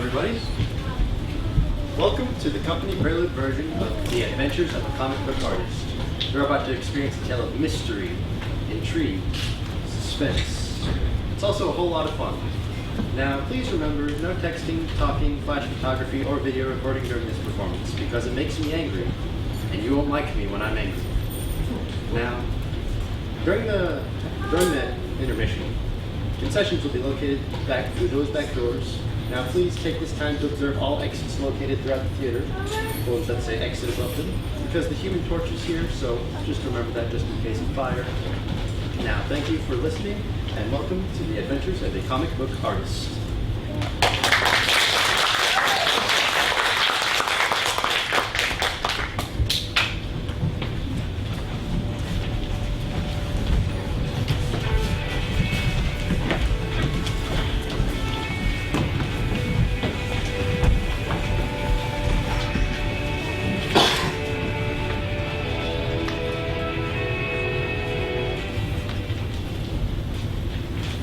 everybody. Welcome to the company prelude version of The Adventures of a Comic Book Artist. You're about to experience a tale of mystery, intrigue, suspense. It's also a whole lot of fun. Now, please remember, no texting, talking, flash photography, or video recording during this performance, because it makes me angry, and you won't like me when I'm angry. Now, during the intermission, concessions will be located back through those back doors. Now please take this time to observe all exits located throughout the theater, the ones that say exit above them, because the Human Torch is here, so just remember that just in case of fire. Now thank you for listening, and welcome to the Adventures of a Comic Book Artist.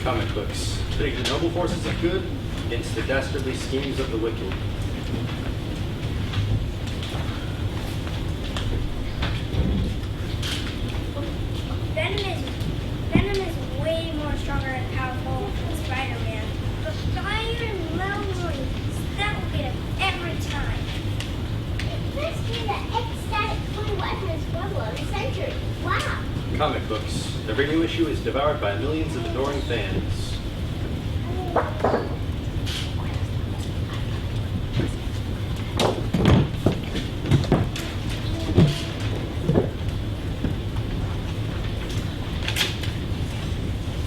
Comic books, pitting the noble forces of good against the dastardly schemes of the wicked. Venom is way more stronger and powerful than Spider-Man. But fire and memories, that will get him every time. It must be the ecstatic toy weapon is level of the century. Wow. Comic books. Every new issue is devoured by millions of adoring fans.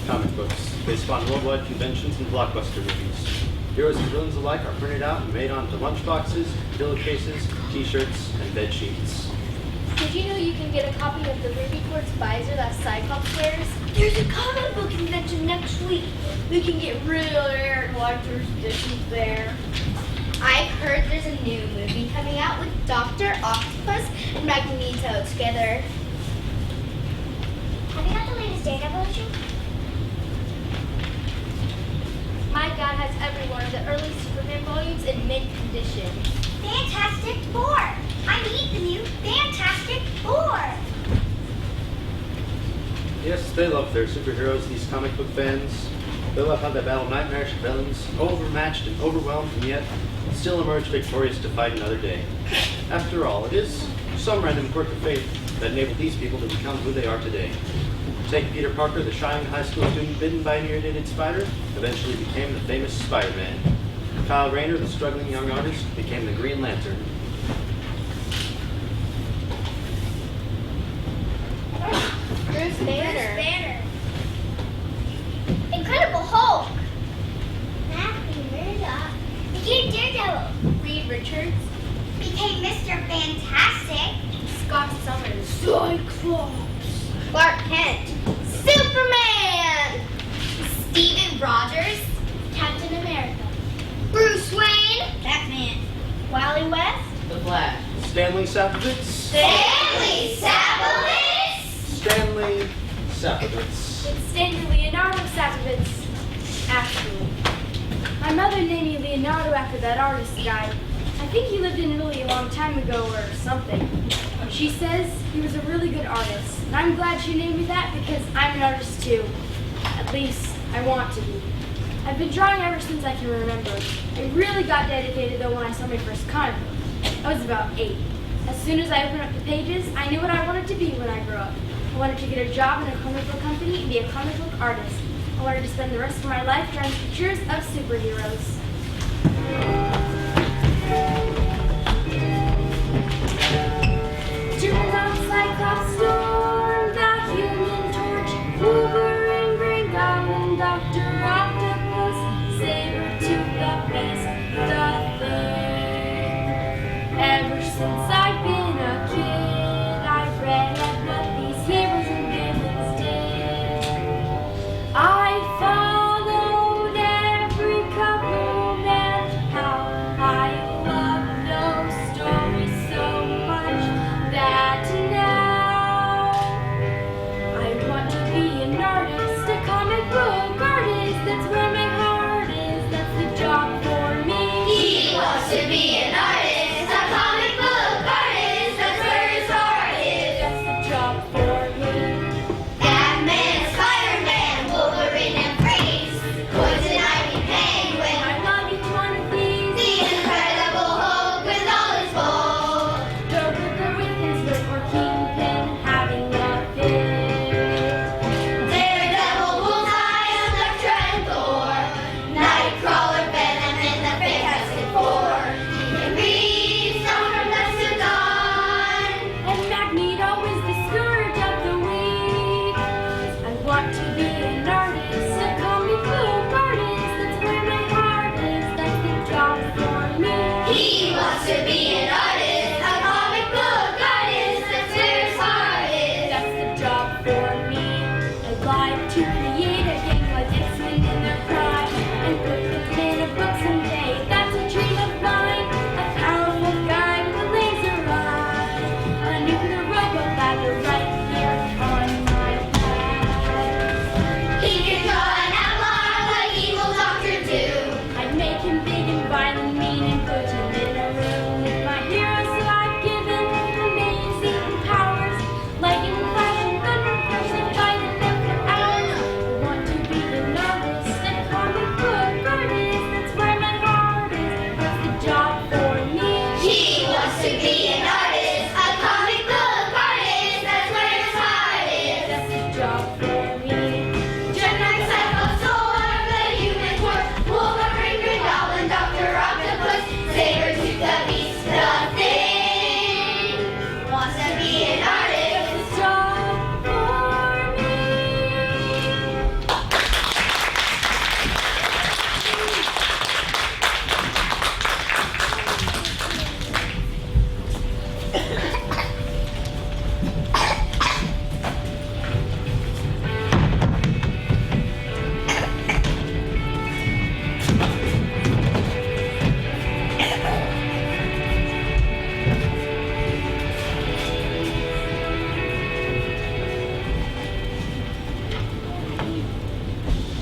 Comic books. They spawn worldwide conventions and blockbuster movies. Heroes and villains alike are printed out and made onto lunchboxes, pillowcases, t-shirts, and bed sheets. Did you know you can get a copy of the Ruby Quartz visor that Cyclops wears? There's a comic book convention next week. We can get really rare collector's editions there. I've heard there's a new movie coming out with Dr. Octopus and Magneto together. Have you got the latest Daredevil issue? My dad has every one of the early Superman volumes in mint condition. Fantastic Four! I need the new Fantastic Four! Yes, they love their superheroes, these comic book fans. They love how they battle nightmarish villains, overmatched and overwhelmed, and yet still emerge victorious to fight another day. After all, it is some random quirk of fate that enabled these people to become who they are today. Take Peter Parker, the shy high school student bitten by an irritated spider, eventually became the famous Spider-Man. Kyle Rayner, the struggling young artist, became the Green Lantern. Bruce Banner. Incredible Hulk! Matthew Murdock became Daredevil. Reed Richards. Became Mr. Fantastic. Scott Summers. Cyclops. Clark Kent. Superman! Steven Rogers. Captain America. Bruce Wayne. Batman. Wally West. The Flash. Stanley Sapowitz. Stanley Sapowitz. Stanley Sapowitz. It's Stanley Leonardo Sapowitz, actually. My mother named me Leonardo after that artist guy. I think he lived in Italy a long time ago or something. She says he was a really good artist, and I'm glad she named me that because I'm an artist too. At least, I want to be. I've been drawing ever since I can remember. I really got dedicated though when I saw my first comic book. I was about 8. As soon as I opened up the pages, I knew what I wanted to be when I grew up. I wanted to get a job in a comic book company and be a comic book artist. I wanted to spend the rest of my life drawing pictures of superheroes. Turn on Cyclops, Storm, the Human Torch, Wolverine, Green Goblin, Dr. Octopus, Saber-Tooth, the Beast, the Thing. Ever since I've been a kid, I've read what these heroes and villains did. I followed every couple and how I love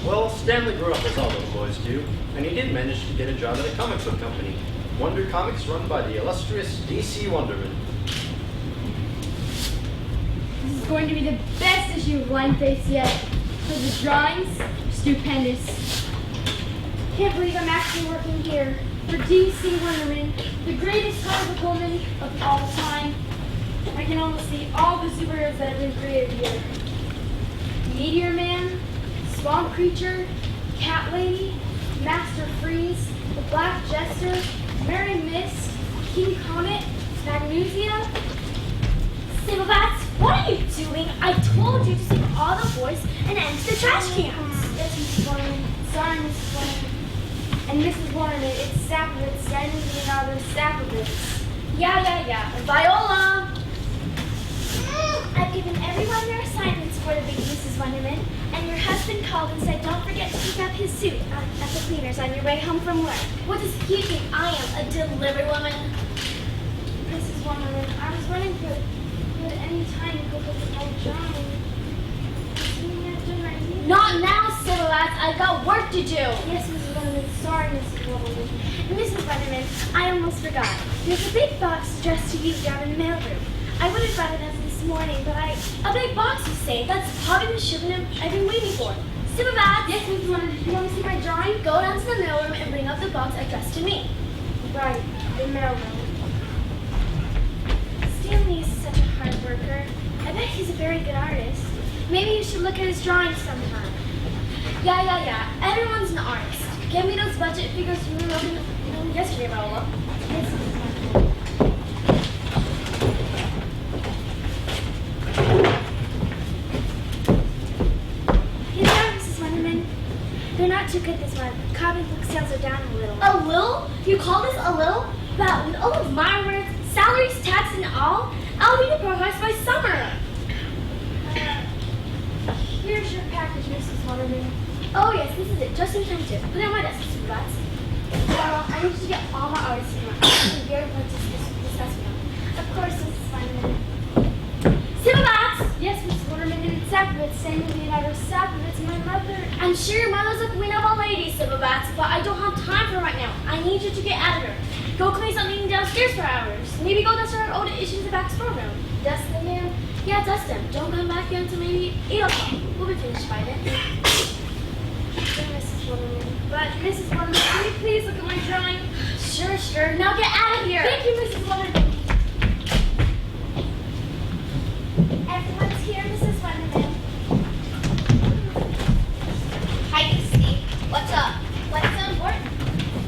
Well, Stanley grew up as all little boys do, and he did manage to get a job at a comic book company, Wonder Comics, run by the illustrious DC Wonderman. This is going to be the best issue of Line Face yet. For the drawings, stupendous. Can't believe I'm actually working here for DC Wonderman, the greatest comic book woman of all time. I can almost see all the superheroes that have been created here. Meteor Man, Swamp Creature, Cat Lady, Master Freeze, the Black Jester, Merry Mist, King Comet, Magnesia. Silverbats, what are you doing? I told you to save all the boys and empty the trash cans. Yes, Mrs. Wonderman. Sorry, Mrs. Wonderman. And Mrs. Wonderman, it's Saprovitz, Stanley Leonardo Saprovitz. Yeah. Viola! I've given everyone their assignments for the week, Mrs. Wonderman, and your husband called and said don't forget to pick up his suit at the cleaners on your way home from work. What does he think I am, a delivery woman? Mrs. Wonderman, I was running for any time to go look at my drawing. Not now, Silverbats. I've got work to do. Yes, Mrs. Wonderman. Sorry, Mrs. Wonderman. Mrs. Wonderman, I almost forgot. There's a big box addressed to you down in the mailroom. I would have brought it up this morning, but a big box, you say? That's probably the shipment I've been waiting for. Silverbats! Yes, Mrs. Wonderman. Do you want to see my drawing? Go down to the mailroom and bring up the box addressed to me. Right, the mailroom. Stanley is such a hard worker. I bet he's a very good artist. Maybe you should look at his drawings sometime. Yeah. Everyone's an artist. Give me those budget figures you were looking at yesterday, Viola. Yes, Mrs. Wonderman. His art, Mrs. Wonderman. They're not too good this month. Comic book sales are down a little. A little? You call this a little? Well, with all of my words, salaries, tax, and all, I'll be the progress by summer. Here's your package, Mrs. Wonderman. Oh yes, this is it. Just in time too. Put it on my desk, Silverbats. Well, I need you to get all my artists in line. I'm very important to discuss with them. Of course, Mrs. Wonderman. Silverbats! Yes, Mrs. Wonderman, and it's Saprovitz, Stanley Leonardo Saprovitz, my mother. I'm sure your mother's a queen of all ladies, Silverbats, but I don't have time for her right now. I need you to get out of here. Go clean something downstairs for hours. Maybe go dust our old issues in the back storeroom. Dust them, ma'am? Yeah, dust them. Don't come back here until maybe 8 o'clock. We'll be finished by then. Sure, Mrs. Wonderman. But, Mrs. Wonderman, can you please look at my drawing? Sure. Now get out of here. Thank you, Mrs. Wonderman. Everyone's here, Mrs. Wonderman. Hi, Steve. What's up? What's so important?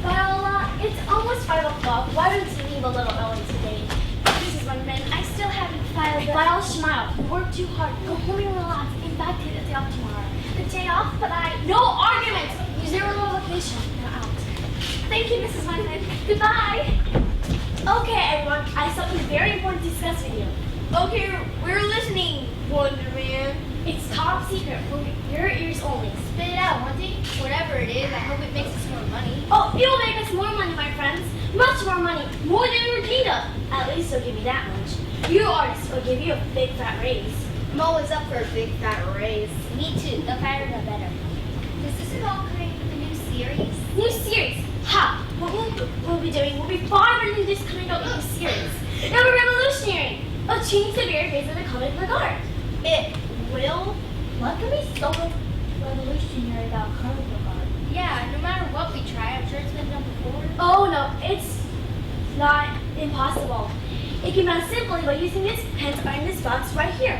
Viola, it's almost 5 o'clock. Why don't you leave a little early today? Mrs. Wonderman, I still haven't filed the... Viola, smile. You work too hard. Go home and relax. In fact, take the day off tomorrow. The day off, but I... No arguments! Use your little vacation. Now out. Thank you, Mrs. Wonderman. Goodbye. Okay, everyone. I have something very important to discuss with you. Okay, we're listening, Wonder Man. It's top secret for your ears only. Spit it out, won't it? Whatever it is, I hope it makes us more money. Oh, it'll make us more money, my friends. Much more money. More than we dreamed of. At least it'll give me that much. You artists will give you a big fat raise. I'm always up for a big fat raise. Me too. The fatter the better. Does this involve creating a new series? New series? Ha! What we'll be doing will be far better than just coming out with a series. It'll be revolutionary. It'll change the very face of the comic book art. It will? What can be so revolutionary about comic book art? Yeah, no matter what we try, I'm sure it's been done before. Oh no, it's not impossible. It can be done simply by using this pen to find this box right here.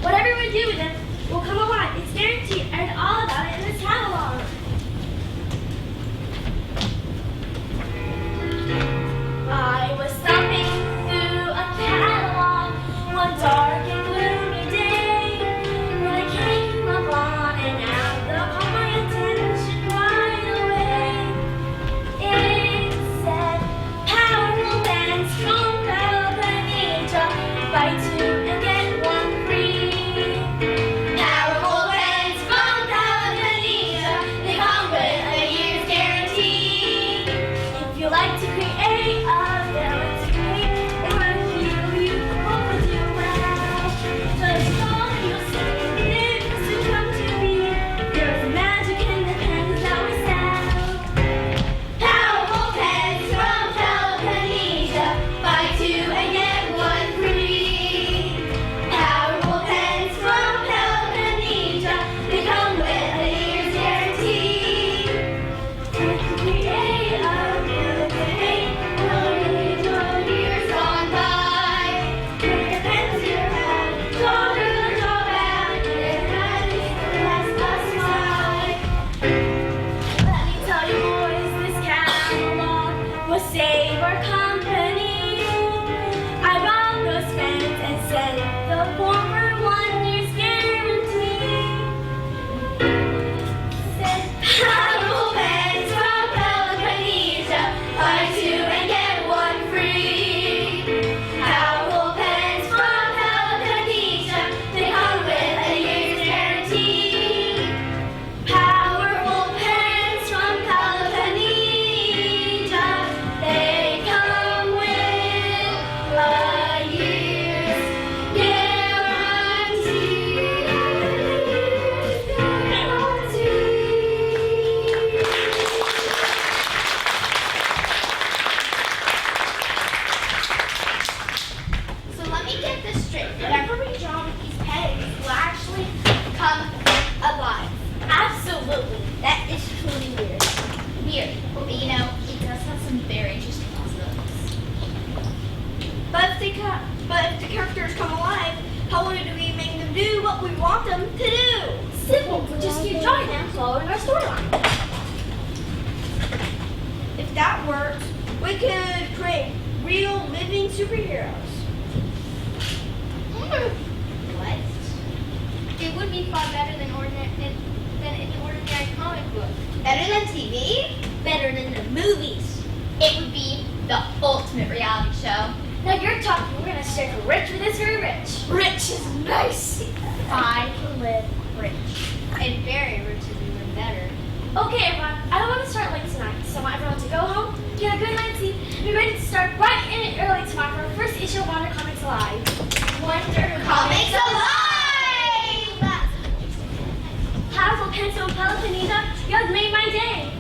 Whatever we do with it will come alive. It's guaranteed, and all about it in this catalog. I was thumbing through a catalog one dark and gloomy day when I came upon an ad that caught my attention right away. It said, powerful and strong velvet years. Guaranteed. So let me get this straight. Whatever we draw with these pens will actually come alive. Absolutely. That is truly weird. Weird. But you know, it does have some very interesting possibilities. But if the characters come alive, how do we make them do what we want them to do? Simple. Just keep drawing them, following our storyline. If that works, we could create real living superheroes. What? It would be far better than an ordinary comic book. Better than TV? Better than the movies. It would be the ultimate reality show. Now you're talking, we're gonna stick rich with this very rich. Rich is nice. I live rich. And very rich is even better. Okay, everyone, I don't want to start late tonight, so I want everyone to go home, get a good night's sleep, and be ready to start bright and early tomorrow for our first issue of Wonder Comics Alive. Wonder Comics Alive! Powerful pencil and Peloponesa, you have made my day.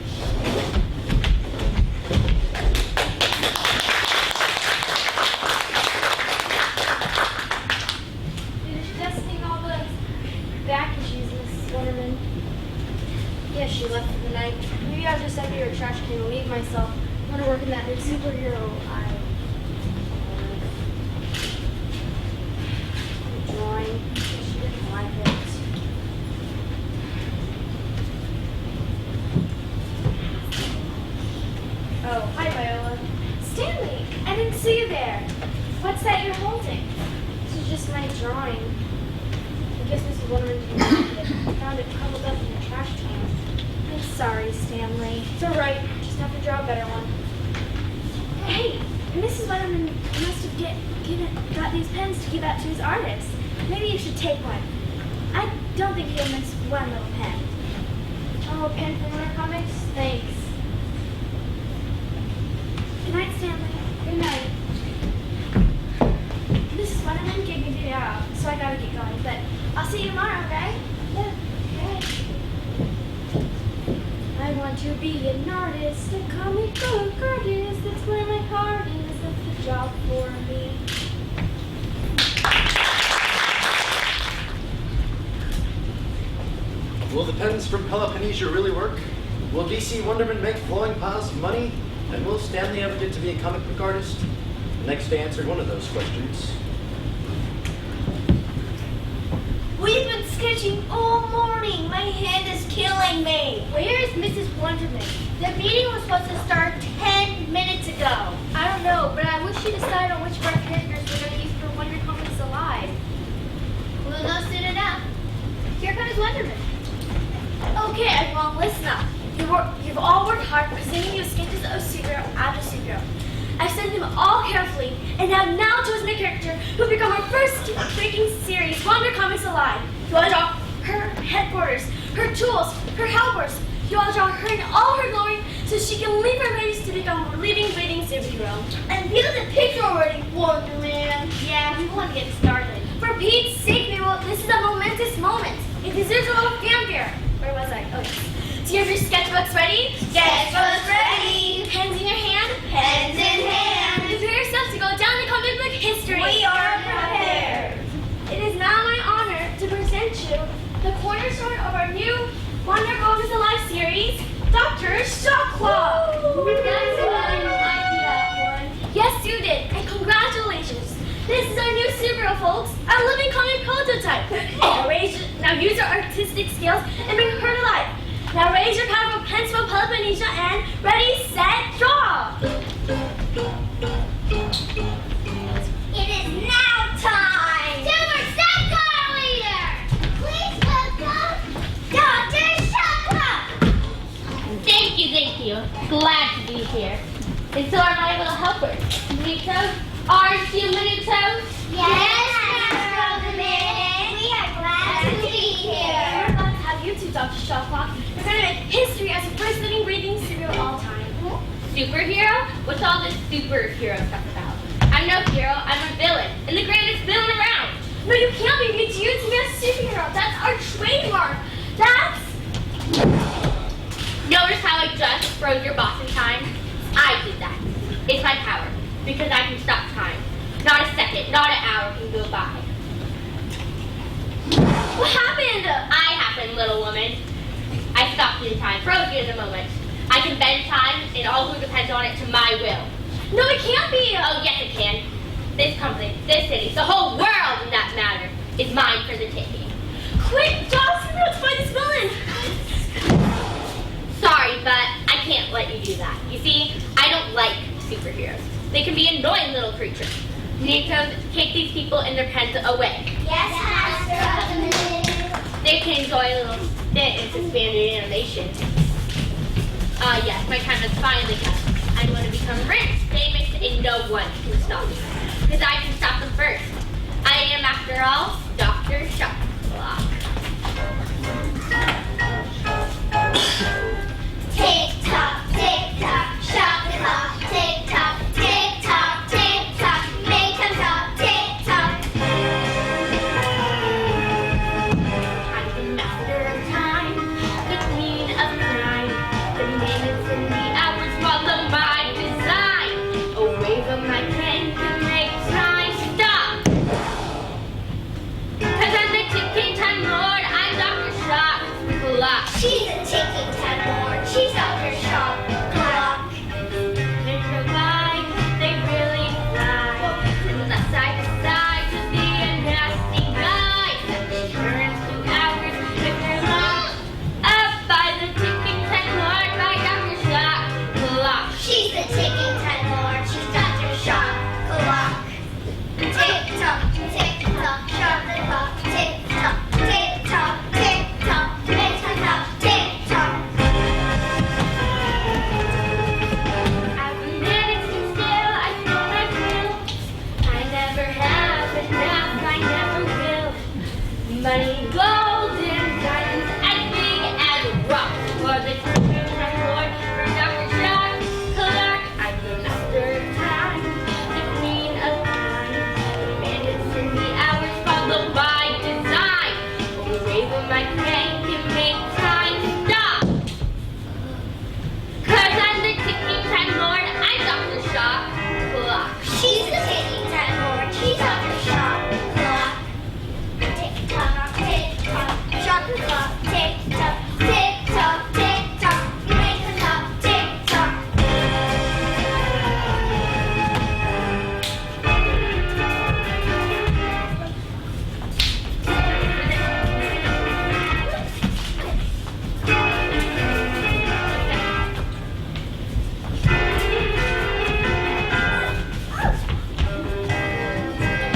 You're testing all the back issues, Miss Wonderman. Yeah, she left for the night. Maybe I'll just empty her trash can and leave myself. I want to work in that big superhero drawing. She didn't like it. Oh, hi Viola. Stanley, I didn't see you there. What's that you're holding? This is just my drawing. I guess Mrs. Wonderman didn't like it. I found it crumpled up in the trash can. I'm sorry, Stanley. It's alright. Just have to draw a better one. Hey, Mrs. Wonderman must have got these pens to give out to his artists. Maybe you should take one. I don't think he'll miss one little pen. Oh, a pen from Wonder Comics? Thanks. Good night, Stanley. Good night. Mrs. Wonderman gave me the hour, so I gotta get going. But I'll see you tomorrow, okay? Yeah. Okay. I want to be an artist, a comic book artist. That's where my heart is. That's the job for me. Will the pens from Peloponnesia really work? Will DC Wonderman make flowing piles of money? And will Stanley ever get to be a comic book artist? Next to answer one of those questions. We've been sketching all morning. My hand is killing me. Where is Mrs. Wonderman? The meeting was supposed to start 10 minutes ago. I don't know, but I wish she decided on which of our characters we're going to use for Wonder Comics Alive. We'll know soon enough. Here comes Wonderman. Okay, everyone, listen up. You've all worked hard presenting new sketches of superhero after superhero. I've studied them all carefully, and have now chosen a character who will become our first breaking series, Wonder Comics Alive. You want to draw her headquarters, her tools, her helpers. You want to draw her in all her glory so she can leave her base to become a living, breathing superhero. And feel the picture already, Wonder Man. Yeah, we want to get started. For Pete's sake, this is a momentous moment. It deserves a little fanfare. Where was I? Oh, yes. Do you have your sketchbooks ready? Sketchbooks ready. Pens in your hand? Pens in hand. Prepare yourself to go down in comic book history. We are prepared. It is now my honor to present you the cornerstone of our new Wonder Comics Alive series, Dr. Shocklaw. That's what I liked that one. Yes, you did, and congratulations. This is our new superhero, folks, our living comic prototype. Now use your artistic skills and bring her to life. Now raise your powerful pencil, Peloponnesia, and ready, set, draw! It is now time. Super Sector Leader. Please welcome Dr. Shocklaw. Thank you. Glad to be here. And so are my little helpers. Minuto, aren't you Minuto? Yes, Master of the Minute. We are glad to be here. We're glad to have you two, Dr. Shocklaw. We're going to make history as the first living, breathing superhero of all time. Superhero? What's all this superhero stuff about? I'm no hero, I'm a villain. froze your boss in time? I did that. It's my power, because I can stop time. Not a second, not an hour can go by. What happened? I happened, little woman. I stopped in time, froze you in a moment. I can bend time, and all who depends on it to my will. No, it can't be. Oh, yes it can. This company, this city, the whole world in that matter, is mine for the taking. Quick, Josh, we have to find this villain. Sorry, but I can't let you do that. You see, I don't like superheroes. They can be annoying little creatures. You need to take these people and their pens away. Yes, Master. They can enjoy a little stint in suspended animation. Yes, my time has finally come. I'm going to become rich, famous, and no one can stop me. Because I can stop them first. I am, after all, Dr. Shot Clock. Tick tock, shot the clock. Tick tock, make them talk. Tick tock. I'm the master of time, the queen of crime. The minutes and the hours follow my design. A wave of my pen can make time stop. 'Cause I'm the ticking time lord, I'm Dr. Shot Clock. She's a ticking time lord. She's Dr. Shot Clock. They provide, they really fly. From the side to side to be a nasty guy. Set the currents to hours if you're long. Up by the ticking time lord by Dr. Shot Clock. She's the ticking time lord. She's Dr. Shot Clock. Tick tock, shot the clock. Tick tock, make time stop. Tick tock. I've been managing still, I know I will. I never have enough, I never will. Money, gold, and diamonds as big as rocks. For the ticking time lord, for Dr. Shot Clock. I'm the master of time, the queen of time. The minutes and the hours follow my design. Only wave of my pen can make time stop. 'Cause I'm the ticking time lord, I'm Dr. Shot Clock. She's the ticking time lord. She's Dr. Shot Clock. Tick tock, shot the clock. Tick tock, make them talk. Tick tock.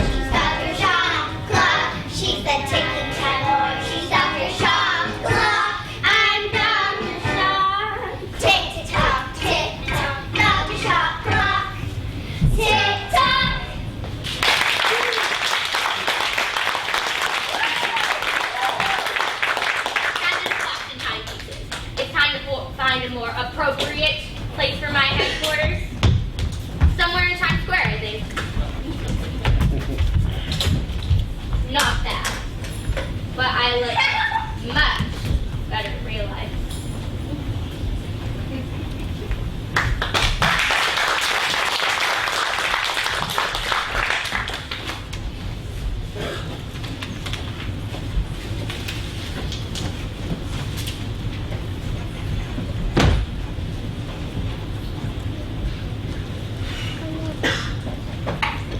She's Dr. Shot Clock. She's the ticking time lord. She's Dr. Shot Clock. I'm Dr. Shot. Tick tock, Dr. Shot Clock. Tick tock. Time to clock and timepieces. It's time to find a more appropriate place for my headquarters. Somewhere in Times Square, I think. Not bad. But I look much better in real life.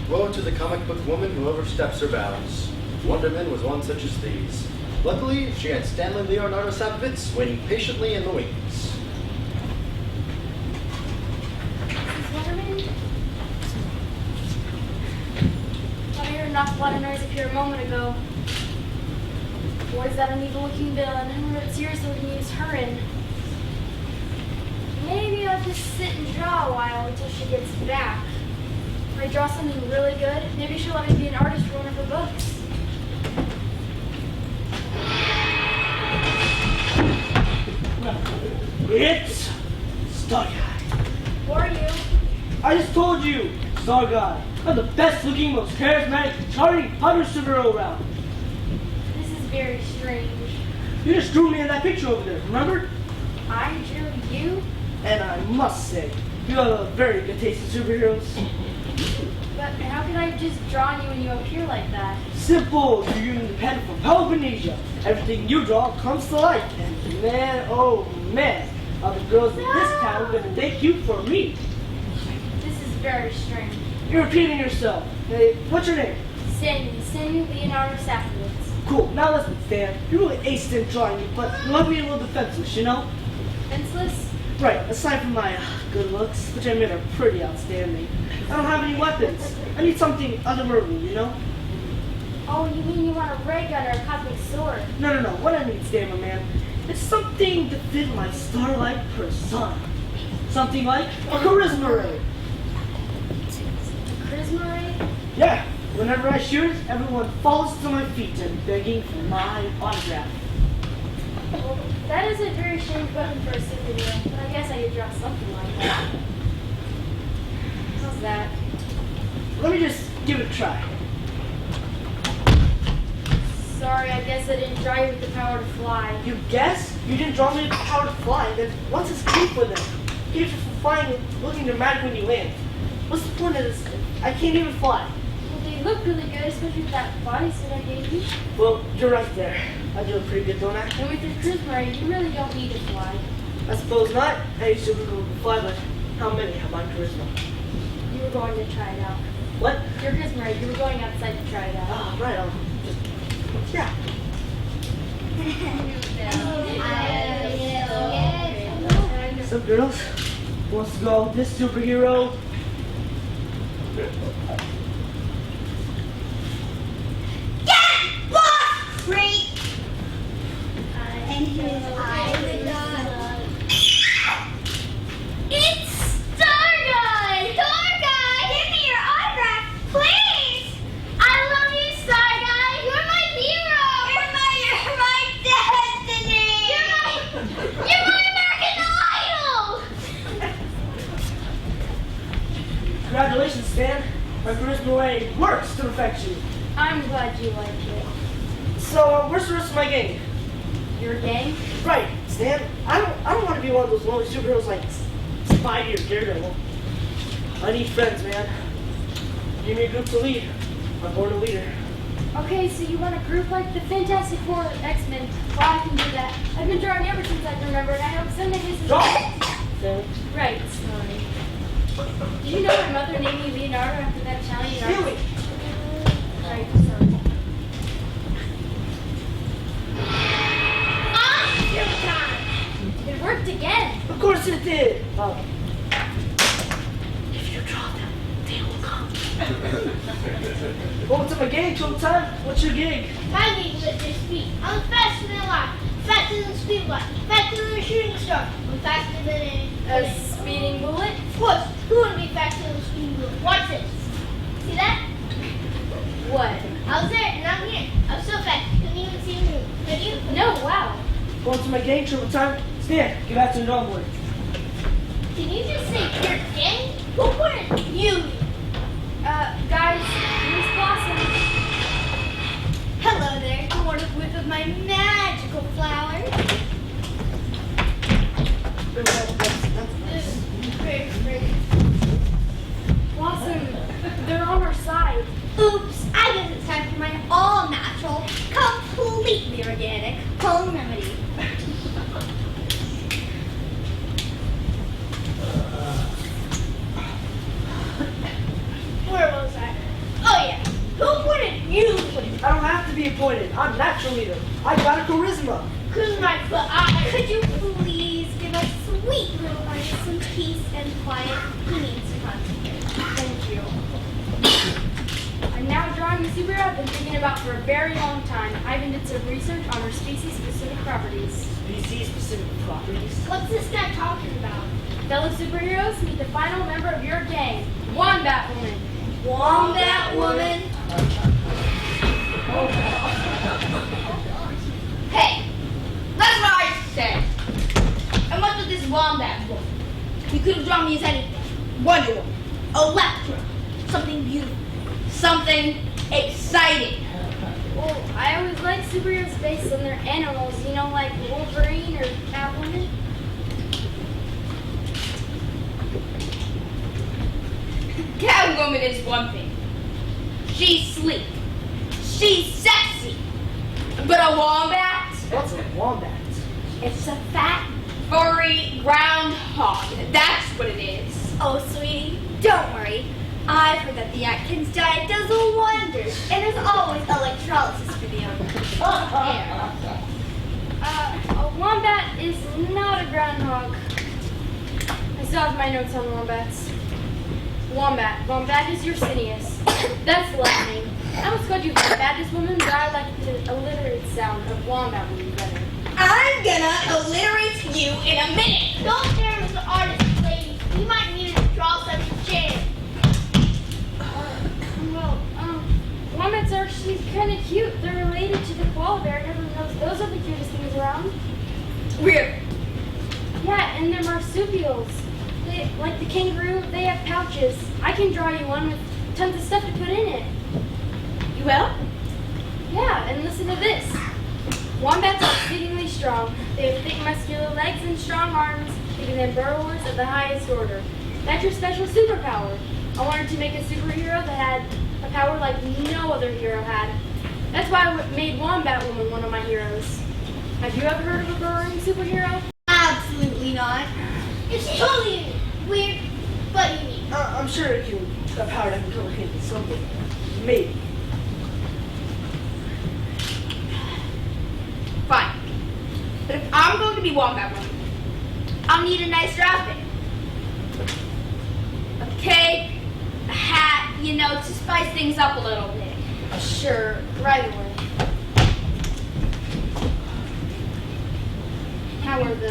Woe to the comic book woman who oversteps her bounds. Wonder Woman was one such as these. Luckily, she had Stanley Leonardo Sapovitz waiting patiently in the wings. I heard a knock loud noise up here a moment ago. What is that uneven-looking villain? I wonder what seriously we can use her in. Maybe I'll just sit and draw a while until she gets back. If I draw something really good, maybe she'll let me be an artist for one of her books. It's Star Guy. Who are you? I just told you, Star Guy. I'm the best looking, most charismatic, charming putter superhero around. This is very strange. You just drew me in that picture over there, remember? I drew you? And I must say, you have a very good taste in superheroes. But how can I just draw on you when you appear like that? Simple, you're independent from Peloponnnesia. Everything you draw comes to life. And man, oh man, are the girls in this town gonna thank you for me. This is very strange. You're repeating yourself. Hey, what's your name? Samuel Leonardo Safowitz. Cool, now listen, Stan. You're really aced in drawing, but you love me a little defenseless, you know? Fenceless? Right, aside from my good looks, which I admit are pretty outstanding, I don't have any weapons. I need something otherworldly, you know? Oh, you mean you want a ray gun or a cosmic sword? No. What I need, Stan, my man, it's something to fit my starlight persona. Something like a charisma ray. Charisma ray? Yeah, whenever I shoot, everyone falls to my feet and begging for my autograph. Well, that is a very strange weapon for a superhero, but I guess I could draw something like that. How's that? Let me just give it a try. Sorry, I guess I didn't draw you with the power to fly. You guess? You didn't draw me with the power to fly, then what's his cape with it? Capes are for flying and looking dramatic when you land. What's the point of this? I can't even fly. Well, they look really good, especially with that bodysuit I gave you. Well, you're right there. I do it pretty good, don't I? And with your charisma ray, you really don't need to fly. I suppose not. I used to fly, but how many have my charisma? You were going to try it out. What? Your charisma ray, you were going outside to try it out. Ah, right. I'll just yeah. What's up, girls? Who wants to go out with this superhero? Great. And his eyes. It's Star Guy! Star Guy! Give me your autograph, please! I love you, Star Guy! You're my hero! You're my destiny. You're my American Idol! Congratulations, Stan. My charisma ray works to perfection. I'm glad you like it. So, where's the rest of my gang? Your gang? Right, Stan. I don't want to be one of those lonely superheroes like Spidey or Daredevil. I need friends, man. Give me a group to lead. I'm born a leader. Okay, so you want a group like the Fantastic Four or X-Men? Well, I can do that. I've been drawing ever since I can remember, and I hope someday this is... Draw! Stan. Right, sorry. Did you know my mother named me Leonardo after that Italian artist? Really? Right, sorry. It worked again. Of course it did. If you draw them, they will come. Well, what's up, my gang? Total time? What's your gig? My gig is at this speed. I'm faster than light, faster than speed light, faster than a shooting star. I'm faster than A speeding bullet? Of course, who wouldn't be faster than a speeding bullet? Watch this. See that? What? I was there and I'm here. I'm so fast. You couldn't even see me. Could you? No, wow. Going to my gang, triple time. Stan, get back to the drawing board. Can you just say your gang? Who put it? You. Guys, here's Blossom. Hello there. You want a whiff of my magical flowers? Blossom, they're on our side. Oops, I guess it's time for my all-natural, completely organic home remedy. Where was I? Oh yeah, who appointed you? I don't have to be appointed. I'm natural leader. I got a charisma. Who's my Could you please give us sweet little artist some peace and quiet? He needs to concentrate. Thank you. I'm now drawing the superhero I've been thinking about for a very long time. I've been did some research on her species-specific properties. Species-specific properties. What's this guy talking about? Fellow superheroes, meet the final member of your gang, Wombat Woman. Wombat woman. Hey, that's what I said. And what's with this wombat woman? You could have drawn me as anything. Wonder Woman, Electra, something beautiful, something exciting. Well, I always like superheroes based on their animals, you know, like Wolverine or Catwoman. Catwoman is one thing. She's sleek. She's sexy. But a wombat? What's a wombat? It's a fat, furry groundhog. That's what it is. Oh, sweetie, don't worry. I've heard that the Atkins diet does wonders, and there's always electrolysis for the young. A wombat is not a groundhog. I still have my notes on wombats. Wombat. Wombat is Yersineus. That's the last name. I almost called you wombat woman, but I like the alliterate sound of wombat woman better. I'm gonna alliterate you in a minute. Don't dare, Mr. Artist Lady. We might need to draw such a jam. Wombats are actually kind of cute. They're related to the koala bear. Everyone knows those are the cutest things around. Weird. Yeah, and they're marsupials. They, like the kangaroo, they have pouches. I can draw you one with tons of stuff to put in it. You will? Yeah, and listen to this. Wombats are exceedingly strong. They have thick muscular legs and strong arms, making them burrowers of the highest order. That's your special superpower. I wanted to make a superhero that had a power like no other hero had. That's why I made Wombat Woman one of my heroes. Have you ever heard of a burrowing superhero? Absolutely not. It's totally weird, but unique. I'm sure it can, a power that can come into something. Maybe. Fine. But if I'm going to be Wombat Woman, I'll need a nicer outfit. A cape, a hat, you know, to spice things up a little bit. Sure, right away. How are the...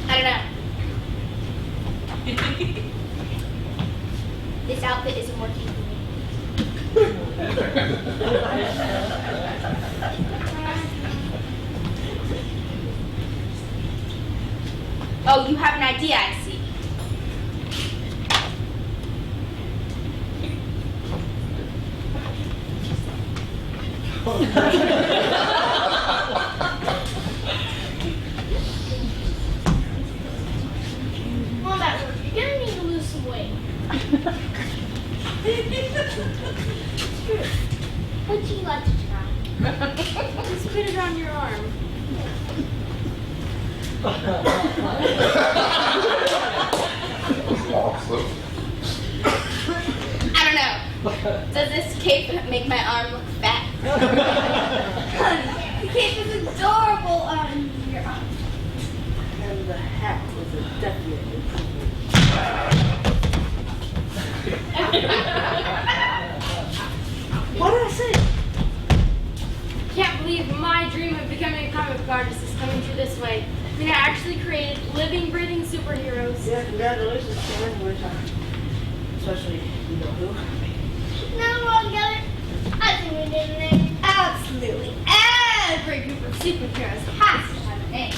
I don't know. This outfit isn't working for me. Oh, you have an idea, I see. Wombat Woman, you're gonna need to lose some weight. Would you like to try? Just put it on your arm. I don't know. Does this cape make my arm look fat? Honey, the cape is adorable on your arm. And the hat was a definite improvement. What did I say? Can't believe my dream of becoming a comic book artist is coming true this way. I mean, I actually created living, breathing superheroes. Yeah, congratulations, Karen. Especially, you know who? Now we're all together. I think we need a name. Absolutely. Every group of superheroes has to have a name.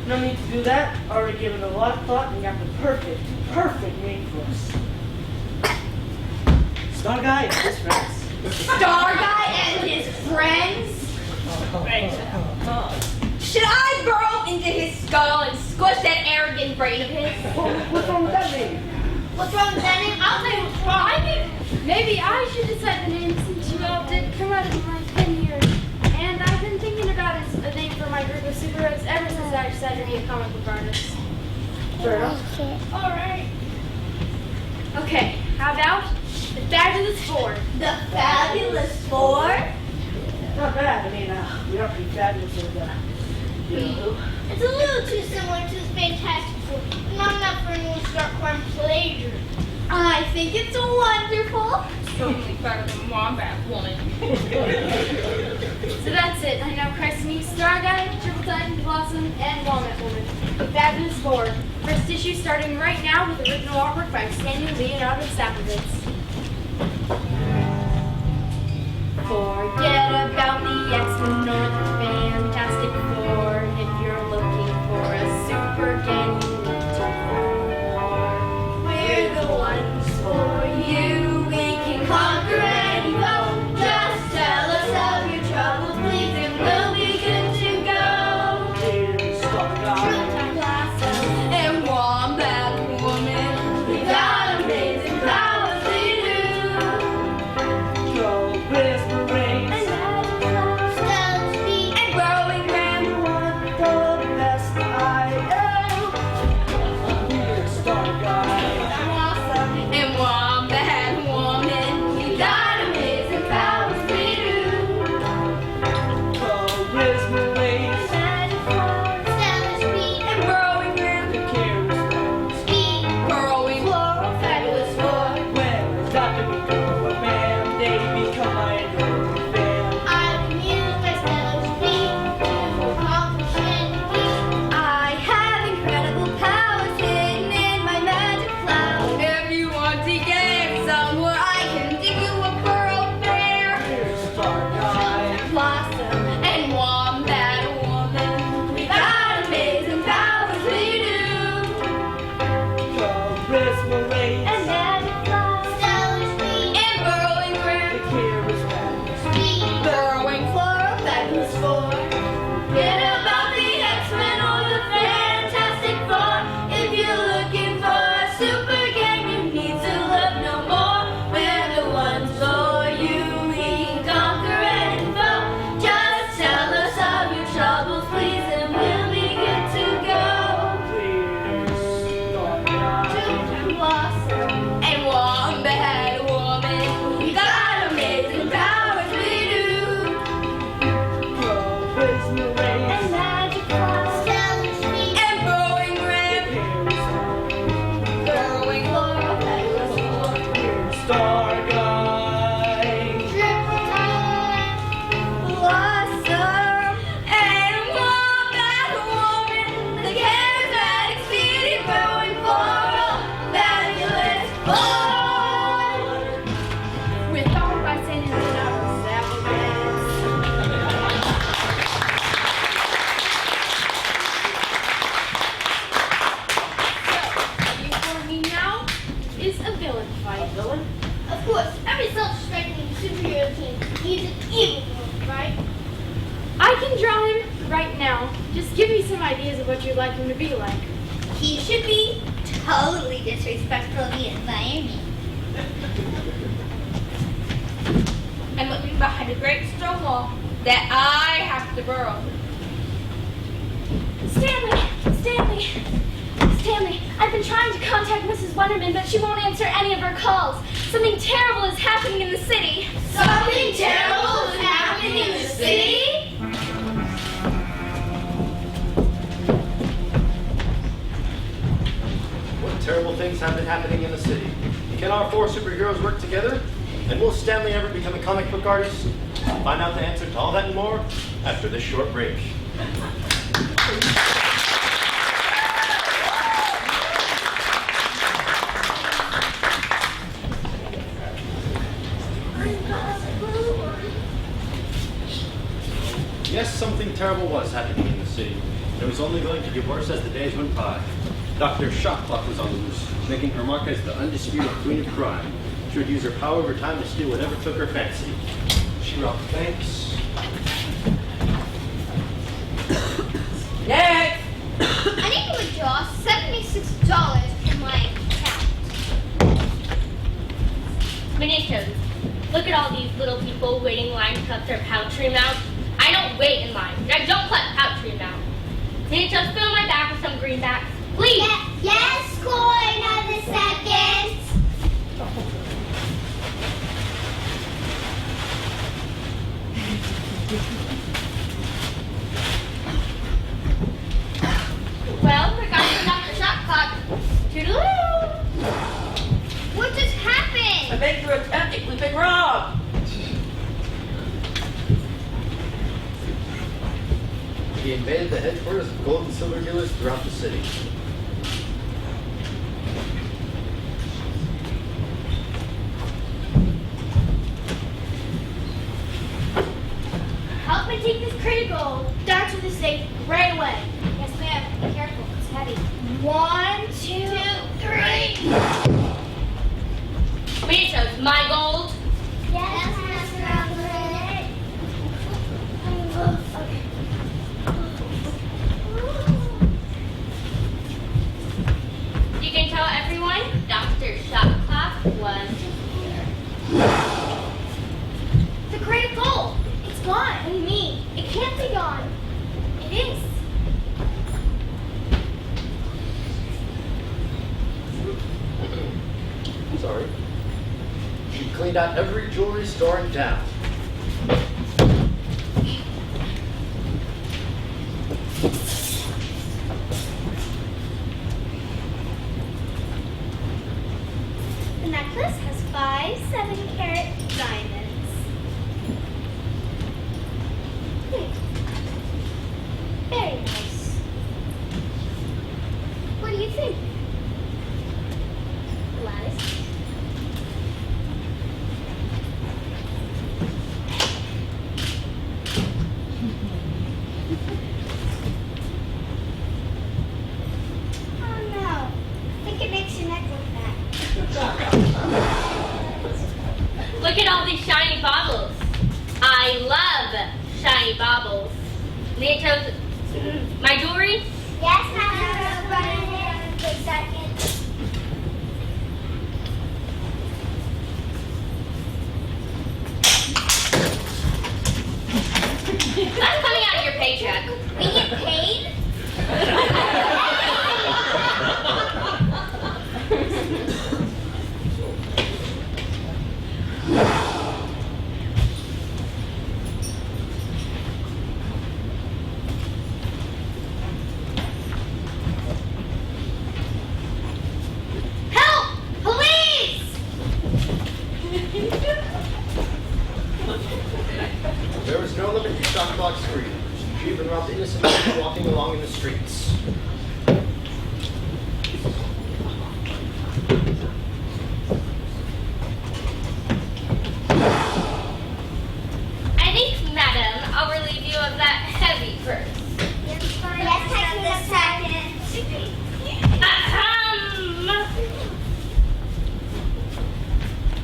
No need to do that. Already given a lot of thought and got the perfect name for us. Star Guy and his friends. Star Guy and his friends? Should I burrow into his skull and squish that arrogant brain of his? What's wrong with that name? What's wrong with that name? I'll say what's wrong. Maybe I should decide the name since you all did come out of my pen here. And I've been thinking about a name for my group of superheroes ever since I decided to be a comic book artist. Fair enough. All right. Okay, how about the Fabulous Four? The Fabulous Four? Not bad. I mean, we are pretty fabulous with you know who? It's a little too similar to the Fantastic Four, but not enough for anyone to start calling plagiarism. I think it's wonderful. Totally better than Wombat Woman. So that's it. I now Christ me, Star Guy, Triple Titan, Blossom, and Walnut Woman. The Fabulous Four. First issue starting right now with original artwork by Stanley Leonardo Sapovitz. Forget about the X-Men or the Fantastic Four. If you're looking for a super gang, you need to find more. We're the ones for you. We can conquer any foe. Just tell us of your troubles, please, and we'll be good to go. Here's Starguy. Blossom and Wombat Woman. We got amazing powers, we do. Charisma reigns. Stella speed. And growing man. The best I am. Here's Starguy. Blossom and Wombat Woman. We got amazing powers, we do. Charisma reigns. Stella speed. And growing man. The charisma. Speed. Growing floral, fabulous four. When it's got to become a man, they become my adoring fan. I'm amused by Stella speed. Beautiful accomplishment indeed. I have incredible powers hidden in my magic cloud. If you want to get somewhere, I can dig you a pearl bear. Here's Starguy. Blossom and Wombat Woman. We got amazing powers, we do. Charisma reigns. And magic cloud. Stella speed. And burrowing The grim. charismatic. Speed. Burrowing floral, fabulous four. Forget about the X-Men or the Fantastic Four. If you're looking for a super gang, you need to look no more. We're the ones for you. We can conquer any foe. Just tell us of your troubles, please, and we'll be good to go. Here's Starguy. Blossom and Wombat Woman. We got amazing powers, we do. Charisma reigns. And magic clouds. Stella speed. And growing The grim. charismatic. Growing floral, fabulous four. Here's Starguy. Triple time. Blossom and Wombat Woman. The charismatic, speedy, growing floral, fabulous four. With all by St. Leonardo Sapovitz. So, what you for me now is a villain fight. Villain? Of course, every self-respecting superhero team needs an evil villain, right? I can draw him right now. Just give me some ideas of what you'd like him to be like. He should be totally disrespectful of the environment. I'm looking behind a great stone wall that I have to burrow. Stanley, I've been trying to contact Mrs. Wonderman, but she won't answer any of her calls. Something terrible is happening in the city. Something terrible is happening in the city? What terrible things have been happening in the city? Can our four superheroes work together? And will Stanley ever become a comic book artist? Find out the answer to all that and more after this short break. Yes, something terrible was happening in the city. And it was only going to get worse as the days went by. Dr. Shockclock was on the loose, making her mark as the undisputed queen of crime. She would use her power over time to steal whatever took her fancy. She robbed banks. Next! I need to withdraw $76 from my account. Miniatures. Look at all these little people waiting in line to cut their poultry mouths. I don't wait in line. I don't cut poultry mouths. Miniatures, fill my bag with some greenbacks. Please! Yes, coin of the second. Well, we're going to Dr. Shockclock. Toodaloo! What just happened? I beg your attention, we've been robbed. The invaded the headquarters of gold and silver dealers throughout the city. Help me take this crate of gold down to the safe right away. Yes, ma'am. Be careful. It's heavy. 1, 2, 3. Mentos, my gold. Yes, Master Alfred. You can tell everyone Dr. Shotcloth was here. The crate of gold. It's gone. What do you mean? It can't be gone. It is. Sorry. She cleaned out every jewelry store in town. The necklace has 5 7-carat diamonds. Very nice. What do you think, Gladys? Oh no. I think it makes your neck look fat. Look at all these shiny baubles. I love shiny baubles. Mentos, my jewelry? Yes, Master Alfred. For a second. That's coming out of your paycheck. We get paid? Help! Police! There was no limit to Shotcloth's greed. She even robbed innocent people walking along in the streets. I think, madam, I'll relieve you of that heavy purse. Yes, take me a second.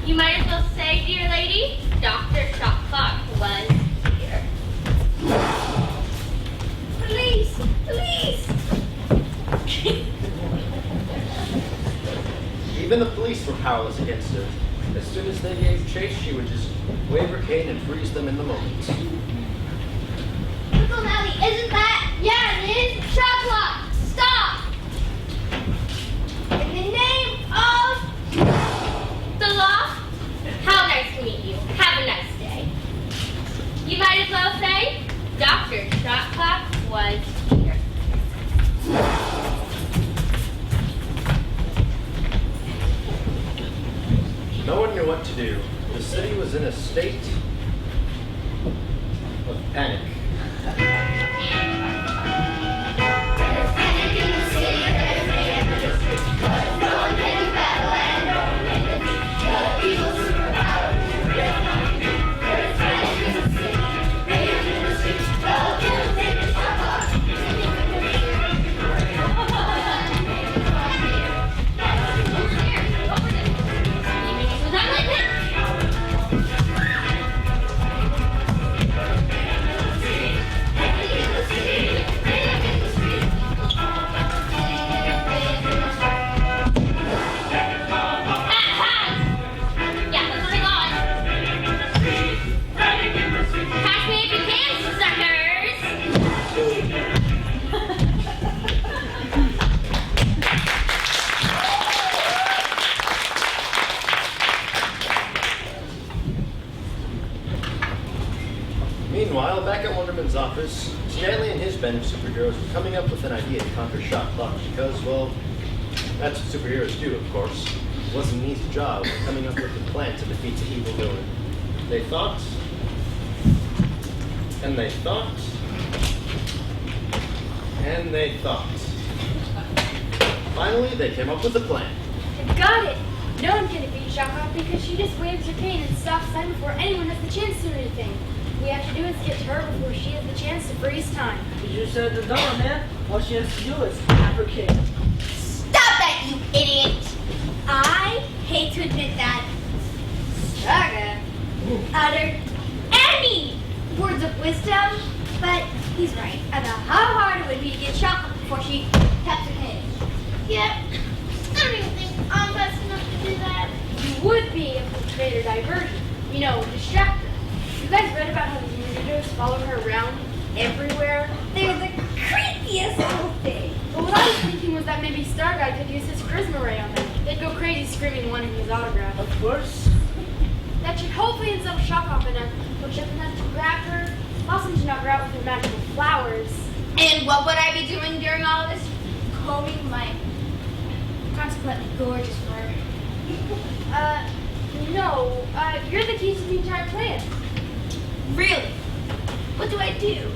You might as well say, dear lady, Dr. Shotcloth was here. Police! Police! Even the police were powerless against her. As soon as they gave chase, she would just wave her cane and freeze them in the moment. Uncle Nelly, isn't that? Yeah, it is. Shotcloth, stop! In the name of The law? How nice to meet you. Have a nice day. You might as well say, Dr. Shotcloth was here. No one knew what to do. The city was in a state of panic. Was that like this? Yeah, let's bring on. Catch me if you can, suckers! Meanwhile, back at Wonderman's office, Stanley and his band of superheroes were coming up with an idea to conquer Shotcloth because, well, that's what superheroes do, of course. It wasn't an easy job coming up with a plan to defeat the evil villain. They thought, and they thought, And they thought. Finally, they came up with a plan. I've got it! No one can defeat Shaka because she just waves her cane and stops time before anyone has the chance to do anything. What we have to do is get to her before she has the chance to freeze time. You just said the door, man. All she has to do is have her cake. Stop that, you idiot! I hate to admit that Saga uttered any words of wisdom, but he's right about how hard it would be to get chocolate before she taps her head. Yep. I don't even think I'm fast enough to do that. You would be if we created a diversion. You know, distract her. You guys read about how the Unidos follow her around everywhere? They're the creepiest little thing. But what I was thinking was that maybe Star Guy could use his charisma ray on them. They'd go crazy screaming wanting his autograph. Of course. That should hopefully unsettle Shock off enough, which up enough to grab her, blossom to knock her out with her magical flowers. And what would I be doing during all this? Combing my consequently gorgeous fur. No, you're the key to the entire plan. Really? What do I do?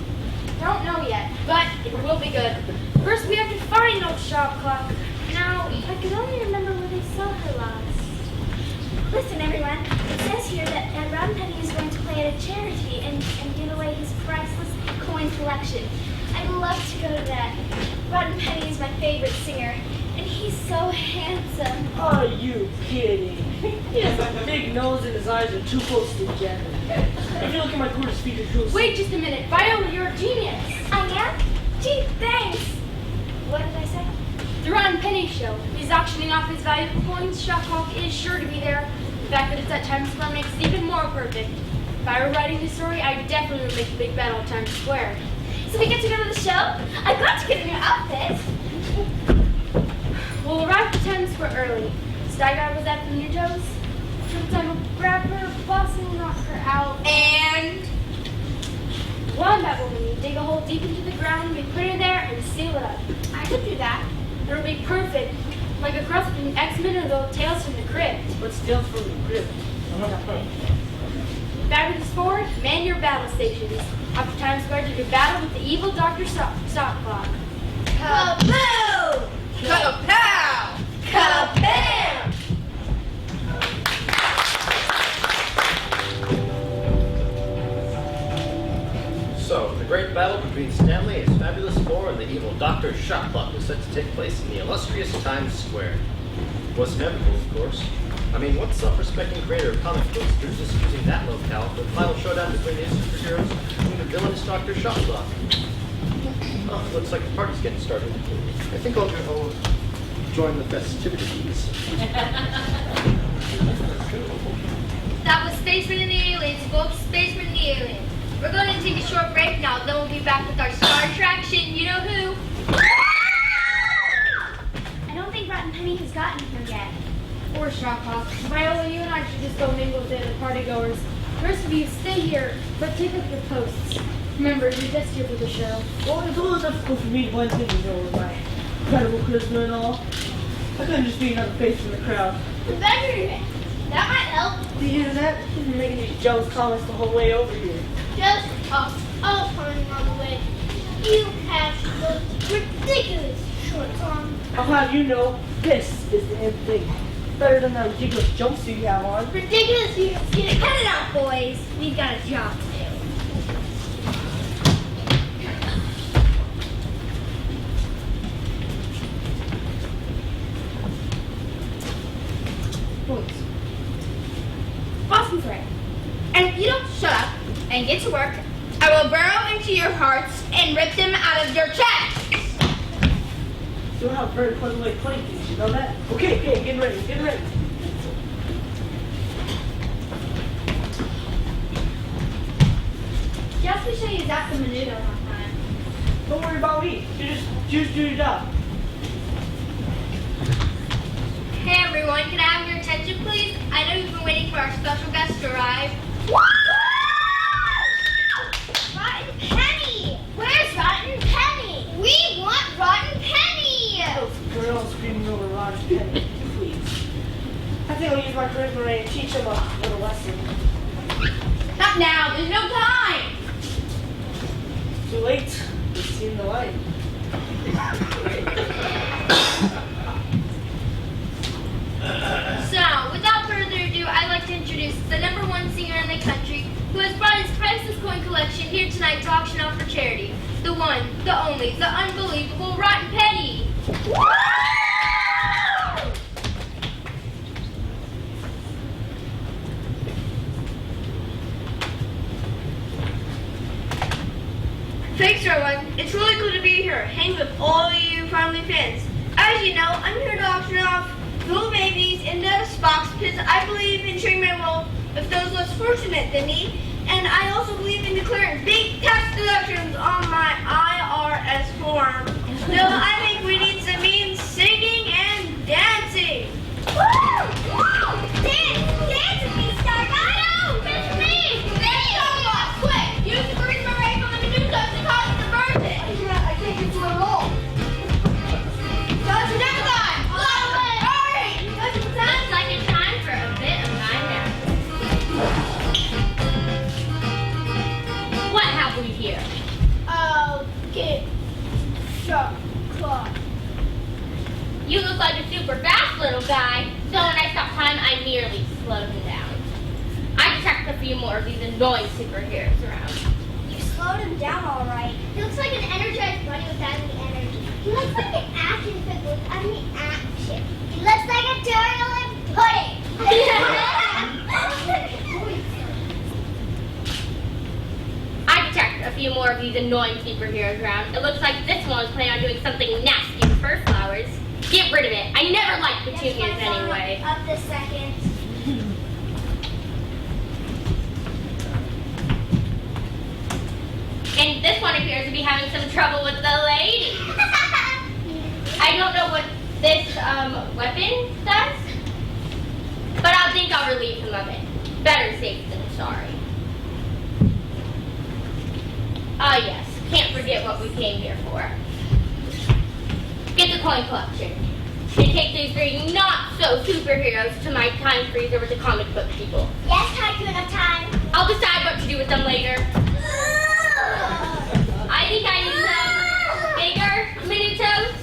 Don't know yet, but it will be good. First, we have to find old shop clock. Now, I can only remember where they saw her last. Listen, everyone. It says here that Ron Penny is going to play at a charity and give away his priceless coin collection. I'd love to go to that. Ron Penny is my favorite singer, and he's so handsome. Are you kidding? He has a big nose and his eyes are too close together. If you look at my gorgeous features, you'll see. Wait just a minute. Viola, you're a genius. I am? Gee, thanks. What did I say? The Ron Penny Show. If he's auctioning off his valuable coins, Shopaholic is sure to be there. The fact that it's at Times Square makes it even more perfect. If I were writing this story, I definitely would make a big battle at Times Square. So we get to go to the show? I've got to get a new outfit. We'll arrive at Times Square early. Star Guy was at the Unidos. Sometime we'll grab her, blossom, knock her out. And One that will we dig a hole deep into the ground, we put her there, and seal it up. I could do that. It'll be perfect, like a cross between X-Men or the Tales from the Crypt. What's still from the grip? Fabulous forward, man your battle stations. After Times Square to do battle with the evil Dr. Stock Clock. Kaboom! Kapow! Kabam! So, the great battle between Stanley, his fabulous four, and the evil Dr. Shotclock was set to take place in the illustrious Times Square. It was inevitable, of course. I mean, what self-respecting creator of comic books is just using that locale for the final showdown between the superheroes and the villainous Dr. Shotclock? Oh, looks like the party's getting started. I think I'll go join the festivities. That was Spaceman and the Aliens, folks. Spaceman and the Aliens. We're going to take a short break now, then we'll be back with our star attraction, you know who. I don't think Rotten Penny has gotten here yet. Or Shopaholic. Viola, you and I should just go mingle with the other partygoers. The rest of you stay here, but take up your posts. Remember, you're just here for the show. Well, it's a little difficult for me to blend in, you know, with my incredible charisma and all. I couldn't just be another face in the crowd. Better. That might help. Do you hear that? He's been making these jealous comments the whole way over here. Just oh, coming on the way. You have those ridiculous shorts on. I'll have you know, this is the end thing. Better than that ridiculous jumpsuit you have on. Ridiculous, you get it. Cut it out, boys. We've got a job to do. Boston's right. And if you don't shut up and get to work, I will burrow into your hearts and rip them out of your chests. You don't have a very pleasant way of playing things, you know that? Okay, get ready, get ready. Just to show you that's a menudo one time. Don't worry about me. You just do your job. Hey everyone, can I have your attention please? I know you've been waiting for our special guest to arrive. Rotten Penny! Where's Rotten Penny? We want Rotten Penny! Those girls screaming over Rotten Penny, please. I think I'll use my charisma ray and teach them a little lesson. Not now, there's no time! Too late. We've seen the light. So, without further ado, I'd like to introduce the #1 singer in the country who has brought his priceless coin collection here tonight to auction off for charity. The one, the only, the unbelievable Rotten Petty. Thanks, everyone. It's really cool to be here, hanging with all of you family fans. As you know, I'm here to auction off little babies in the box because I believe in sharing my wealth with those less fortunate than me, and I also believe in declaring big tax deductions on my IRS form. So I think we need some means singing and dancing. Dance with me, Star Guy! No, it's me! There's Starbucks! Quick! Use the charisma ray from the new dust to cause the virgin! I can't get to it at all. That's never gone! Hurry! Looks like it's time for a bit of my nap. What have we here? Get shot clock. You look like a super fast little guy, so when I stop time, I merely slow him down. I detect a few more of these annoying superheroes around. You slowed him down all right. He looks like an energized bunny without any energy. He looks like an action figure without any action. He looks like a turtle in pudding. I detect a few more of these annoying superheroes around. It looks like this one was planning on doing something nasty with her flowers. Get rid of it. I never liked petunias anyway. Up the second. And this one appears to be having some trouble with the ladies. I don't know what this weapon does, but I think I'll relieve him of it. Better safe than sorry. Ah yes, can't forget what we came here for. Get the coin collection. And take these three not-so-superheroes to my time freezer with the comic book people. Yes, Tycoon of Time. I'll decide what to do with them later. I think I need some bigger minutos.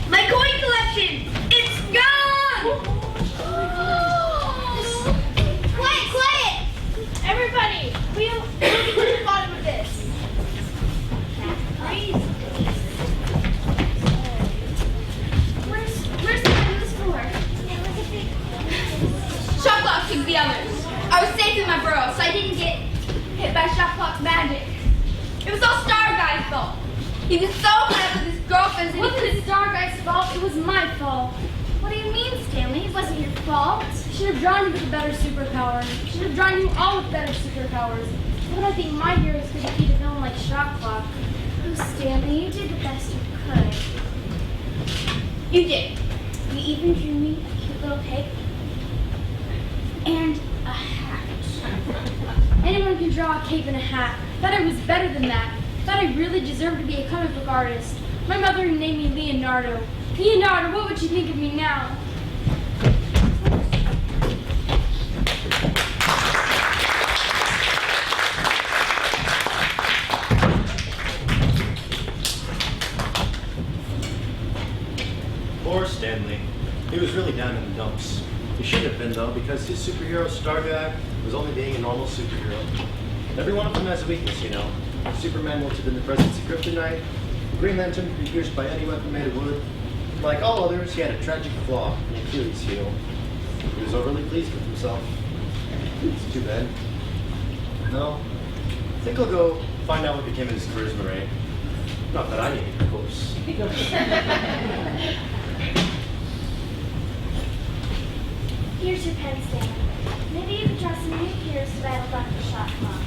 My coin collection! It's gone! Quiet! Everybody, we'll get to the bottom of this. Where's the news for? Shot clock took the others. I was safe in my burrow, so I didn't get hit by shot clock magic. It was all Star Guy's fault. He was so mad with his girlfriends It and wasn't Star Guy's fault, it was my fault. What do you mean, Stanley? It wasn't your fault. I should have drawn you with a better superpower. I should have drawn you all with better superpowers. But I think my heroes could defeat a villain like Shot Clock. Oh, Stanley, you did the best you could. you did. You even drew me a cute little cape and a hat. Anyone can draw a cape and a hat. Thought I was better than that. Thought I really deserved to be a comic book artist. My mother named me Leonardo. Leonardo, what would you think of me now? Poor Stanley. He was really down in the dumps. He shouldn't have been, though, because his superhero, Star Guy, was only being a normal superhero. Every one of them has a weakness, you know. Superman wilted in the presence of kryptonite. Green Lantern could be pierced by any weapon made of wood. Like all others, he had a tragic flaw, an Achilles heel. He was overly pleased with himself. It's too bad. No, I think I'll go find out what became of his charisma ray. Not that I need it, of course. Here's your pen stand. Maybe you can draw some new heroes to battle Dr. Shot Clock.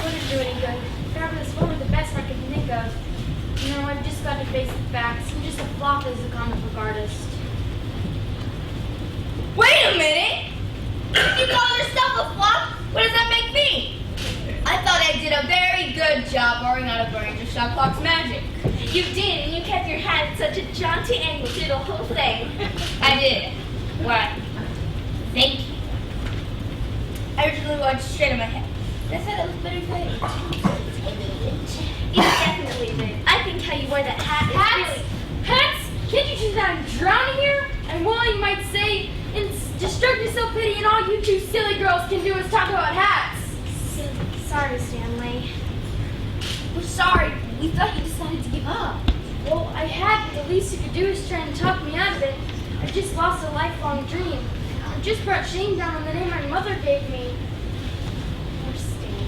Wouldn't do any good. Grab this one were the best I could think of. No, I've just got to face the facts. I'm just a flop as a comic book artist. Wait a minute! If you call yourself a flop, what does that make me? I thought I did a very good job borrowing out of Ranger Shot Clock's magic. You did, and you kept your hat at such a jaunty angle through the whole thing. I did. Why? Thank you. I originally watched straight in my head. I said it was better than You definitely did. I think how you wore that hat is Hats? really... Hats? Can't you just I'm drowning here? And while you might say, destructive self-pity and all you two silly girls can do is talk about hats. Sorry, Stanley. We're sorry. We thought you decided to give up. Well, I hadn't. The least you could do is try and talk me out of it. I just lost a lifelong dream. I just brought shame down on the name my mother gave me. Poor Stanley.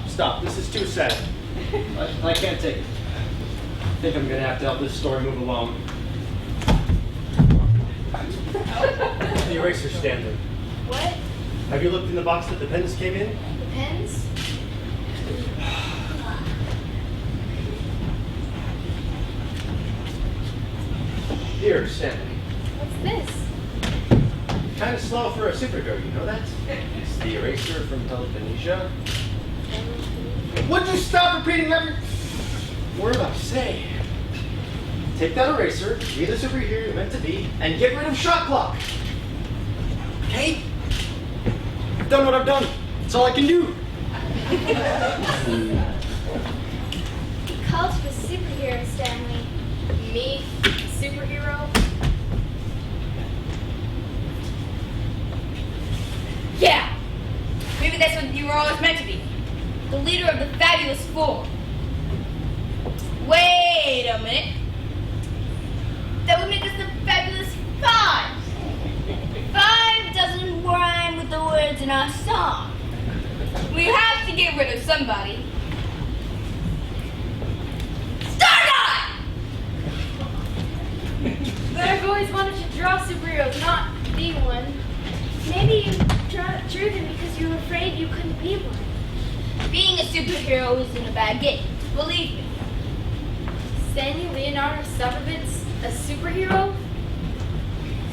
Stop. This is too sad. I can't take it. I think I'm gonna have to help this story move along. The eraser, Stanley. What? Have you looked in the box that the pens came in? The pens? Here, Stanley. What's this? Kind of slow for a superhero, you know that? It's the eraser from Telekinesia. Would you stop repeating every word I say? Take that eraser, be the superhero you're meant to be, and get rid of Shot Clock. Okay? I've done what I've done. That's all I can do. He called you a superhero, Stanley. Me? Superhero? Yeah! Maybe that's what you were always meant to be. The leader of the Fabulous Four. Wait a minute. That would make us the Fabulous Five. Five doesn't rhyme with the words in our song. We have to get rid of somebody. Starlight! But I've always wanted to draw superheroes, not be one. Maybe you drew them because you were afraid you couldn't be one. Being a superhero isn't a bad gig. Believe me. Stanley Leonardo Savovitz, a superhero?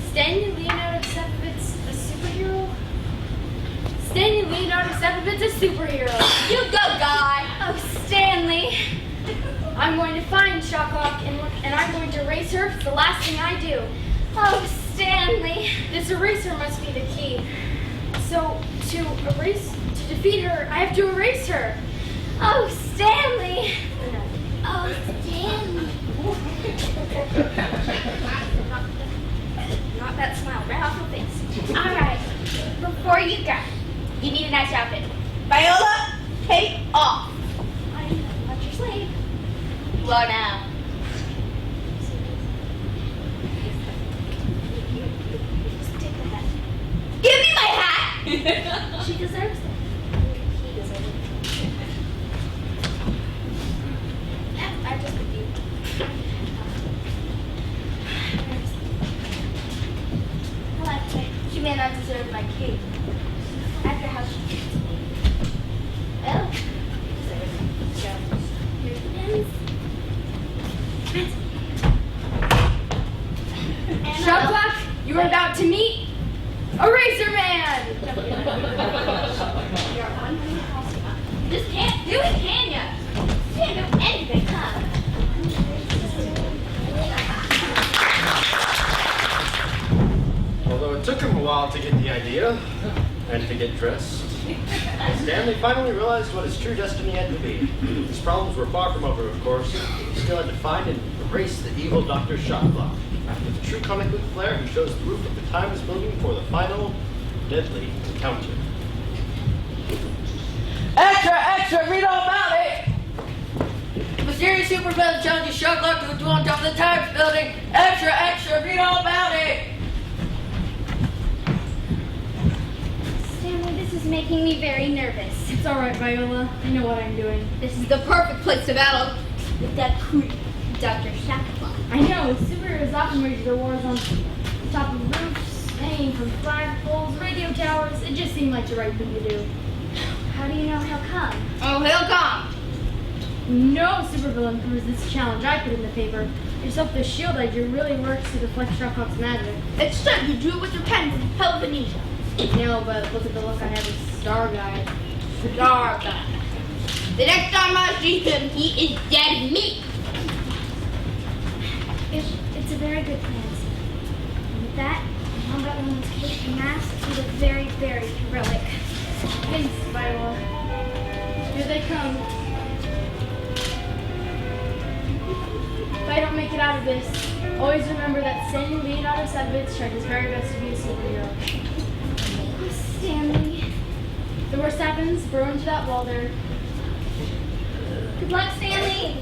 Stanley Leonardo Savovitz, a superhero? Stanley Leonardo Savovitz, a superhero. You go, guy. Oh, Stanley. I'm going to find Shockhawk and I'm going to erase her. It's the last thing I do. Oh, Stanley. This eraser must be the key. So, to defeat her, I have to erase her. Oh, Stanley. Oh, Stanley. Not that smile right off your face. All right. Before you go, you need a nice outfit. Viola, take off. I'm not your slave. Well, now. Just take the hat. Give me my hat. She deserves it. He deserves it. I just with you. Well, she may not deserve my cape. After how she treats me. Well, so, here's the pins. Shockhawk, you are about to meet Eraser Man. You just can't do it, can ya? You can't do anything, huh? Although it took him a while to get the idea and to get dressed, Stanley finally realized what his true destiny had to be. His problems were far from over, of course. He still had to find and erase the evil Dr. Shotlock. With a true comic book flair, he shows the roof of the Times building for the final deadly encounter. Extra, extra, read all about it! Mysterious supervillain challenges Shotlock to a duel on top of the Times building. Extra, extra, read all about it! Stanley, this is making me very nervous. It's all right, Viola. I know what I'm doing. This is the perfect place to battle with that creep, Dr. Shackleford. I know. Superheroes often wage their wars on top of roofs, hanging from flagpoles, radio towers. It just seemed like the right thing to do. How do you know he'll come? Oh, he'll come. No supervillain can resist the challenge I put in the paper. Yourself, the shield I drew really works to deflect Shockhawk's magic. It's true, you drew it with your pen from Peloponnnesia. No, but look at the look I have with Star Guy. Star guy. The next time I see him, he is dead meat. It's a very good plan, sir. And with that, I'll let one of those cape and mask. You look very, very heroic. Thanks, Viola. Here they come. If I don't make it out of this, always remember that Stanley Leonardo Savovitz tried his very best to be a superhero. Oh, Stanley. The worst happens, burrow into that wall there. Good luck, Stanley.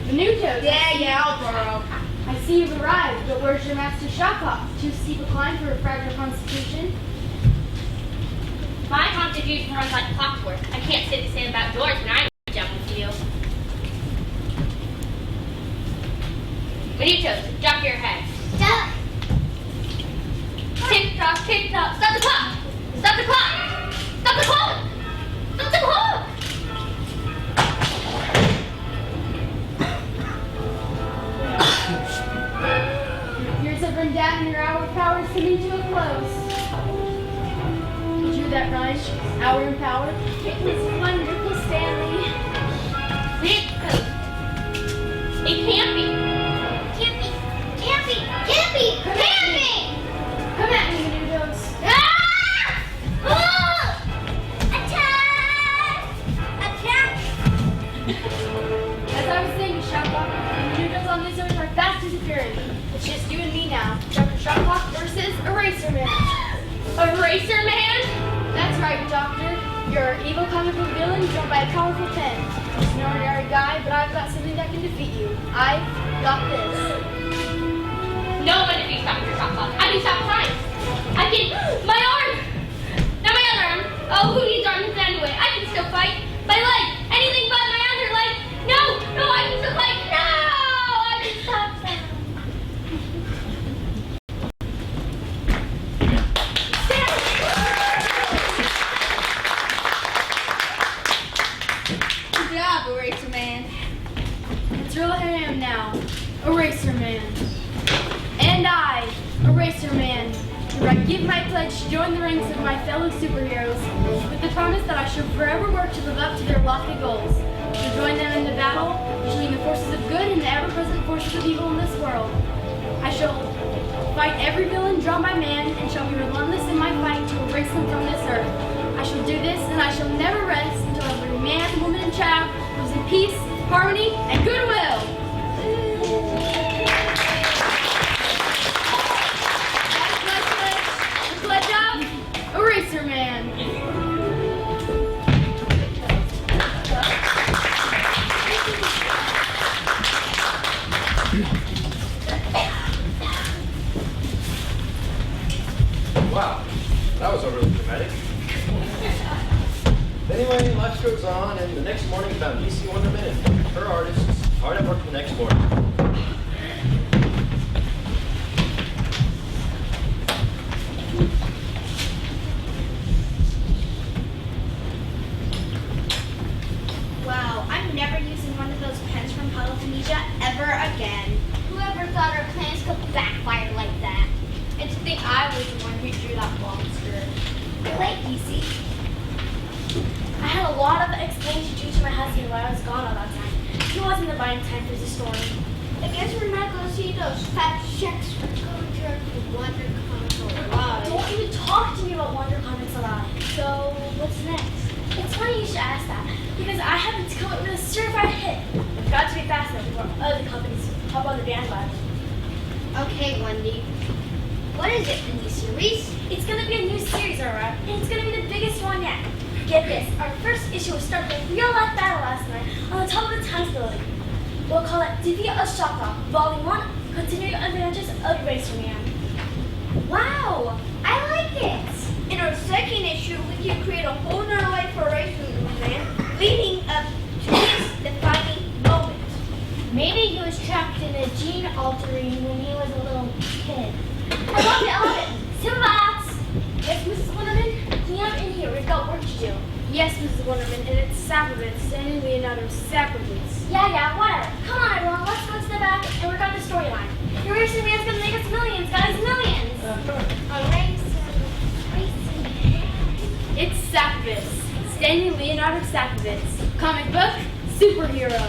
The new toad. Yeah, I'll borrow. I see you've arrived, but where's your master Shockhawk? Too steep a climb for a fragile constitution? My constitution runs like clockwork. I can't sit and stand about doors when I jump with you. When you chose, drop your head. Duck. Tick tock, tick tock. Stop the clock! Stop the clock! Stop the clock! Stop the clock! Years have run down and your hour of power is coming to a close. Did you that rhyme? Hour in power? It was wonderful, Stanley. It can't be. Can't be. Can't be. Can't be. Can't be. Come at me, Menudos. Ah! Ah! Attack! Attack! As I was saying, Shockhawk, the Menudos on this earth are fast disappearing. It's just you and me now. Dr. Shockhawk versus Eraser Man. Eraser Man? That's right, Doctor. You're an evil comic book villain joined by a powerful pen. Just an ordinary guy, but I've got something that can defeat you. I've got this. No one defeats Dr. Shockhawk. I can stop time. I can. My arm! Not my other arm. Oh, who needs arms anyway? I can still fight. My leg! Anything but my other leg! No! No, I can still fight! No! I can stop time. Eraser Man. Here I give my pledge to join the ranks of my fellow superheroes with the promise that I shall forever work to live up to their lofty goals. To join them in the battle between the forces of good and the ever-present forces of evil in this world. I shall fight every villain drawn by man and shall be relentless in my fight to erase them from this earth. I shall do this and I shall never rest until every man, woman, and child lives in peace, harmony, and goodwill. The pledge of Eraser Man. Wow, that was overly dramatic. Anyway, life goes on, and the next morning found DC Wonderman and her artists hard at work the next morning. Wow, I'm never using one of those pens from Polyphonesia ever again. Whoever thought our plans could backfire like that? And to think I was the one who drew that monster. Really, DC? I had a lot of explaining to do to my husband while I was gone all that time. He wasn't the buying time for the story. I guess we're not going to see those fat checks for culture with Wonder Console Live. Don't even talk to me about Wonder Comics Alive. So, what's next? It's funny you should ask that, because I happen to come up with a certified hit. I've got to be fast enough before other companies hop on the bandwagon. Okay, Wendy. What is it, a new series? It's going to be a new series, alright? And it's going to be the biggest one yet. Get this, our first issue will start with a real-life battle last night on the top of the Times building. We'll call it Defeat of Shockoff, Volume 1, Continuing Adventures of Eraser Man. Wow, I like it. In our second issue, we can create a whole nother life for Eraser Man, leading up to his defining moment. Maybe he was trapped in a gene altering when he was a little kid. I love it. Simbots! Yes, Mrs. Wonderman, we are in here. We've got work to do. Yes, Mrs. Wonderman, and it's Saprovitz, and Leonardo Saprovitz. Yeah, whatever. Come on, everyone. Let's go to the back and work on the storyline. Eraser Man's gonna make us millions, guys. Millions! It's Saprovitz, Stanley Leonardo Saprovitz, comic book superhero.